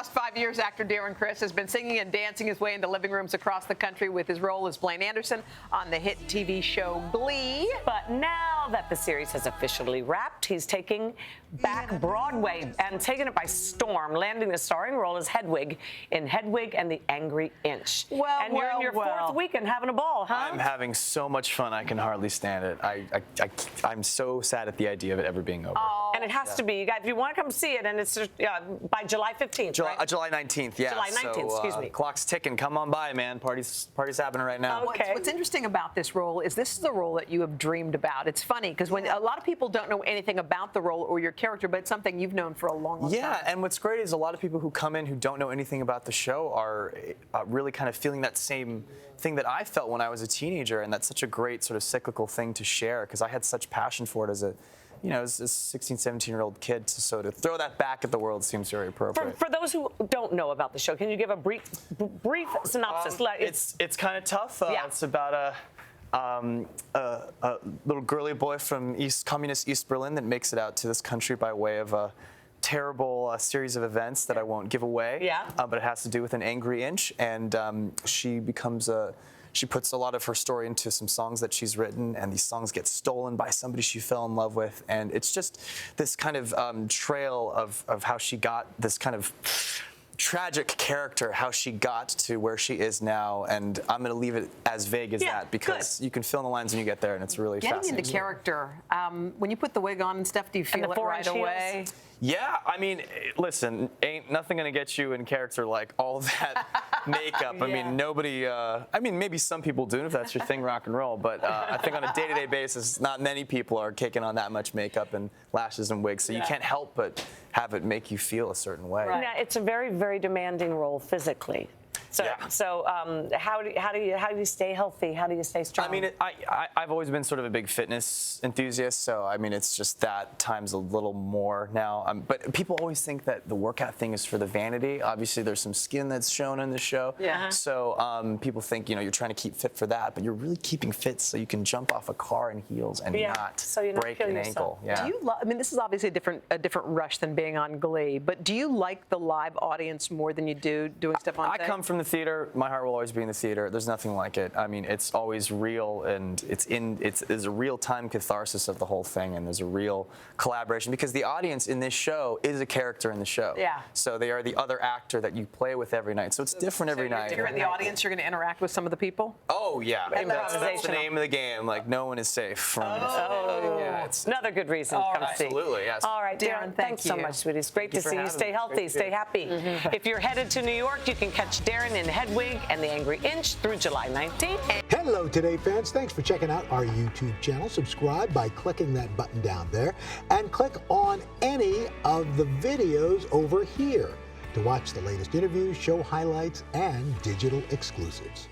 last 5 years, actor Darren Criss has been singing and dancing his way into living rooms across the country with his role as Blaine Anderson on the hit TV show Glee. But now that the series has officially wrapped, he's taking back Broadway and taking it by storm, landing the starring role as Hedwig in Hedwig and the Angry Inch. And you're in your fourth week and having a ball, huh? I'm having so much fun, I can hardly stand it. I'm so sad at the idea of it ever being over. Oh, and it has to be. You guys, if you want to come see it, and it's by July 15th, right? July 19th, yeah. July 19th, excuse me. Clock's ticking. Come on by, man. Party's happening right now. Okay. What's interesting about this role is this is the role that you have dreamed about. It's funny because when a lot of people don't know anything about the role or your character, but it's something you've known for a long time. Yeah, and what's great is a lot of people who come in who don't know anything about the show are really kind of feeling that same thing that I felt when I was a teenager, and that's such a great sort of cyclical thing to share because I had such passion for it as a 16, 17-year-old kid, so to throw that back at the world seems very appropriate. For those who don't know about the show, can you give a brief synopsis? It's kind of tough. It's about a little girly boy from communist East Berlin that makes it out to this country by way of a terrible series of events that I won't give away. Yeah. But it has to do with an angry inch, and she puts a lot of her story into some songs that she's written, and these songs get stolen by somebody she fell in love with, and it's just this kind of trail of how she got this kind of tragic character, how she got to where she is now, and I'm going to leave it as vague as that because you can fill in the lines when you get there, and it's really fascinating. Getting into character, when you put the wig on and stuff, do you feel it right away? Yeah, I mean, listen, ain't nothing gonna get you in character like all that makeup. I mean, nobody. I mean, maybe some people do if that's your thing, rock and roll. But I think on a day-to-day basis, not many people are kicking on that much makeup and lashes and wigs. So you can't help but have it make you feel a certain way. Right. Now, it's a very, very demanding role physically. So how do you stay healthy? How do you stay strong? I mean, I've always been sort of a big fitness enthusiast, so I mean, it's just that times a little more now. But people always think that the workout thing is for the vanity. Obviously, there's some skin that's shown in the show. Yeah. So people think you're trying to keep fit for that, but you're really keeping fit so you can jump off a car in heels and not break an ankle. Yeah. Do you I mean, this is obviously a different rush than being on Glee, but do you like the live audience more than you do doing stuff on stage? I come from the theater. My heart will always be in the theater. There's nothing like it. I mean, it's always real, and there's a real-time catharsis of the whole thing, and there's a real collaboration because the audience in this show is a character in the show. Yeah. So they are the other actor that you play with every night. So it's different every night. If you're in the audience, you're going to interact with some of the people? Oh, yeah. That's the name of the game. Like, no one is safe from it's another good reason to come see. Absolutely, yes. All right, Darren, thanks so much, sweetie. It's great to see you. Stay healthy, stay happy. If you're headed to New York, you can catch Darren in Hedwig and the Angry Inch through July 19th. Hello, Today fans. Thanks for checking out our YouTube channel. Subscribe by clicking that button down there and click on any of the videos over here to watch the latest interviews, show highlights, and digital exclusives.